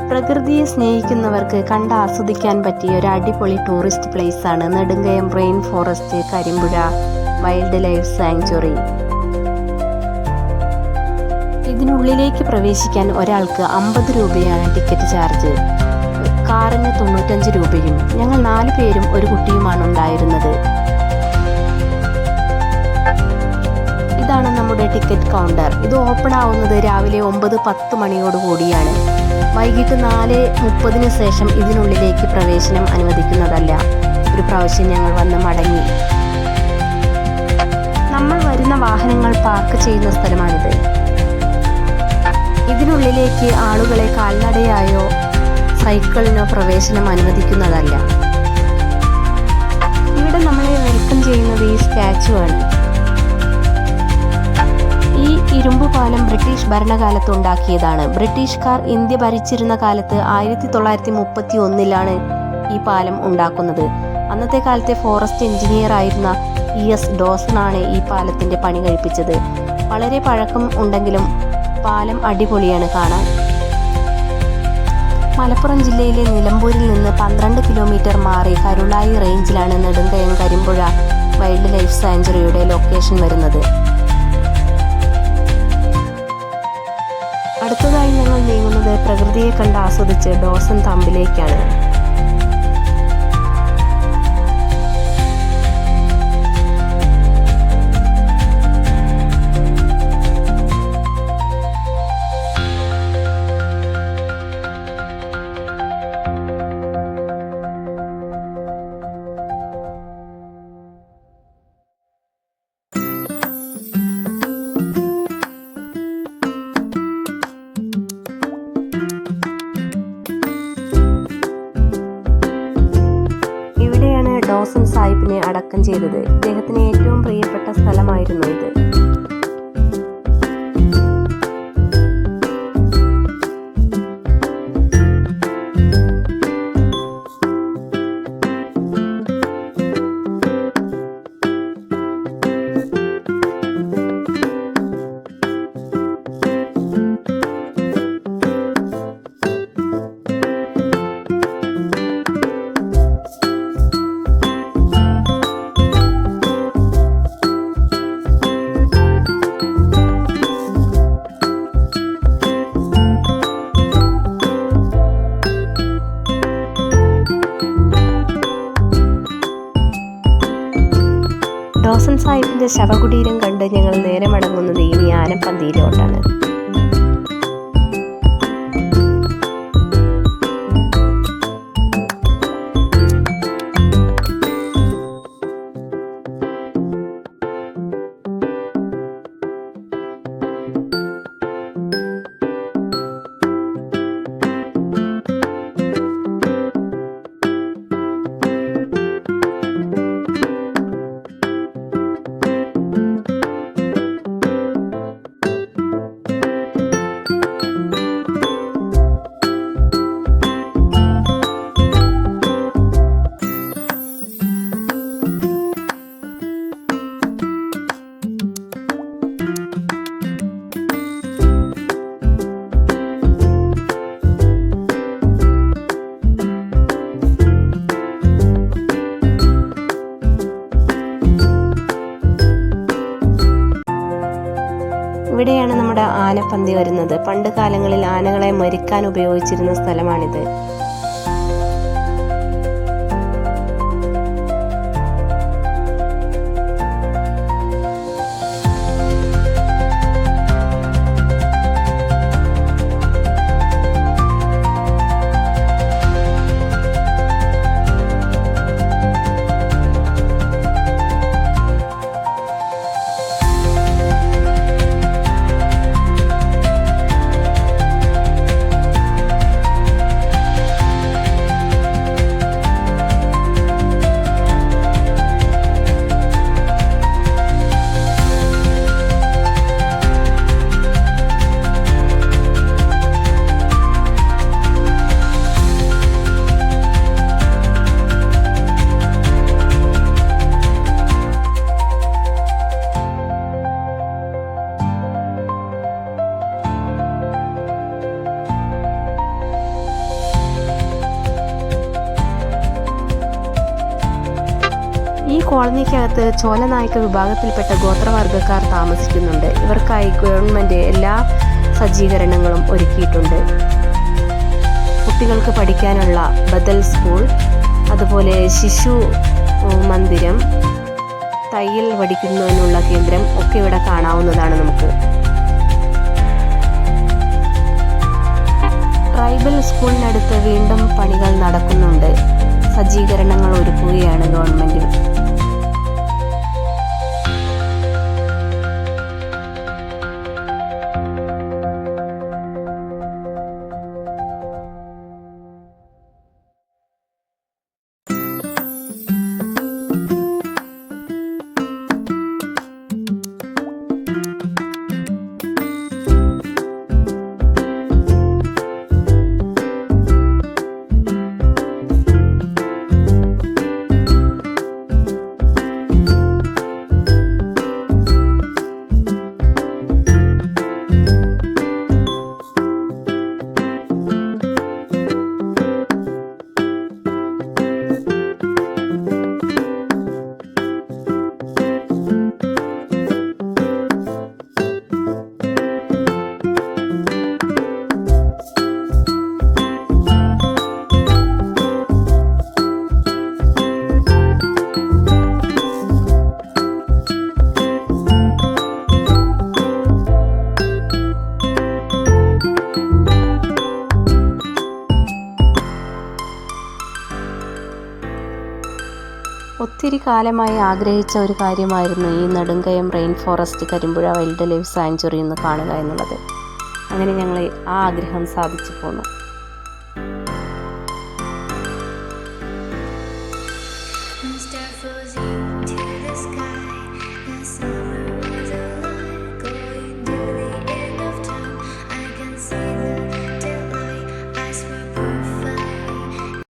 പ്രകൃതിയെ സ്നേഹിക്കുന്നവർക്ക് കണ്ട് ആസ്വദിക്കാൻ പറ്റിയ ഒരു അടിപൊളി ടൂറിസ്റ്റ് പ്ലേസ് ആണ് Nedumkayam rain forest Karimpuzha wildlife sanctuary. ഇതിനുള്ളിലേക്ക് പ്രവേശിക്കാൻ ഒരാൾക്ക് 50 രൂപയാണ് ടിക്കറ്റ് ചാർജ്. കാറിന് 95 രൂപയും. ഞങ്ങൾ 4 പേരും ഒരു കുട്ടിയുമാണ് ഉണ്ടായിരുന്നത്. ഇതാണ് നമ്മുടെ ടിക്കറ്റ് കൗണ്ടർ. ഇത് ഓപ്പൺ ആവുന്നത് രാവിലെ 9-10 മണിയോടുകൂടിയാണ്. വൈകിട്ട് 4:30 ശേഷം ഇതിനുള്ളിലേക്ക് പ്രവേശനം അനുവദിക്കുന്നതല്ല. ഒരു പ്രാവശ്യം ഞങ്ങൾ വന്ന് മടങ്ങി. നമ്മൾ വരുന്ന വാഹനങ്ങൾ പാർക്ക് ചെയ്യുന്ന സ്ഥലമാണിത്. ഇതിനുള്ളിലേക്ക് ആളുകളെ കാൽനടയായോ സൈക്കിളിനോ പ്രവേശനം അനുവദിക്കുന്നതല്ല. ഇവിടെ നമ്മളെ വെൽക്കം ചെയ്യുന്നത് ഈ സ്റ്റാച്ചു ആണ്. ഈ ഇരുമ്പ് പാലം ബ്രിട്ടീഷ് ഭരണകാലത്ത് ഉണ്ടാക്കിയതാണ്. ബ്രിട്ടീഷുകാർ ഇന്ത്യ ഭരിച്ചിരുന്ന കാലത്ത് 1931 ഈ പാലം ഉണ്ടാക്കുന്നത്. അന്നത്തെ കാലത്തെ ഫോറസ്റ്റ് എഞ്ചിനീയർ ആയിരുന്ന ES ഡോസൺ ആണ് ഈ പാലത്തിന്റെ പണി കഴിപ്പിച്ചത്. വളരെ പഴക്കം ഉണ്ടെങ്കിലും പാലം അടിപൊളിയാണ് കാണാൻ. മലപ്പുറം ജില്ലയിലെ നിലമ്പൂരിൽ നിന്ന് 12 കിലോമീറ്റർ മാറി കരുളായി റേഞ്ചിലാണ് നെടുങ്കയം കരിമ്പുഴ വൈൽഡ് ലൈഫ് സാങ്ച്വറിയുടെ ലൊക്കേഷൻ വരുന്നത്. അടുത്തതായി ഞങ്ങൾ നീങ്ങുന്നത് പ്രകൃതിയെ കണ്ട് ആസ്വദിച്ച് ഡോസൺ തമ്പിലേക്കാണ്. ഡോസൺ സാഹിബിനെ അടക്കം ചെയ്തത്. ഇദ്ദേഹത്തിന് ഏറ്റവും പ്രിയപ്പെട്ട സ്ഥലമായിരുന്നു ഇത്. ഡോസൺ സാഹിബിന്റെ ശവകുടീരം കണ്ട് ഞങ്ങൾ നേരെ മടങ്ങുന്നത് ഇനി ആനപ്പന്തിയിലോട്ടാണ്. ഇവിടെയാണ് നമ്മുടെ ആനപ്പന്തി വരുന്നത്. പണ്ട് കാലങ്ങളിൽ ആനകളെ മരിക്കാൻ ഉപയോഗിച്ചിരുന്ന സ്ഥലമാണിത്. കോളനിക്കകത്ത് ചോലനായക വിഭാഗത്തിൽപ്പെട്ട ഗോത്രവർഗ്ഗക്കാർ താമസിക്കുന്നുണ്ട്. ഇവർക്കായി ഗവൺമെൻറ് എല്ലാ സജ്ജീകരണങ്ങളും ഒരുക്കിയിട്ടുണ്ട്. കുട്ടികൾക്ക് പഠിക്കാനുള്ള ബദൽ സ്കൂൾ, അതുപോലെ ശിശു മന്ദിരം, തയ്യൽ പഠിക്കുന്നതിനുള്ള കേന്ദ്രം ഒക്കെ ഇവിടെ കാണാവുന്നതാണ് നമുക്ക്. ട്രൈബൽ സ്കൂളിനടുത്ത് വീണ്ടും പണികൾ നടക്കുന്നുണ്ട്. സജ്ജീകരണങ്ങൾ ഒരുക്കുകയാണ് ഗവൺമെൻറ്. ഒത്തിരി കാലമായി ആഗ്രഹിച്ച ഒരു കാര്യമായിരുന്നു ഈ Nedumkayam rain forest Karimpuzha wildlife sanctuary എന്ന് കാണുക എന്നുള്ളത്. അങ്ങനെ ഞങ്ങൾ ആ ആഗ്രഹം സാധിച്ചു പോന്നു.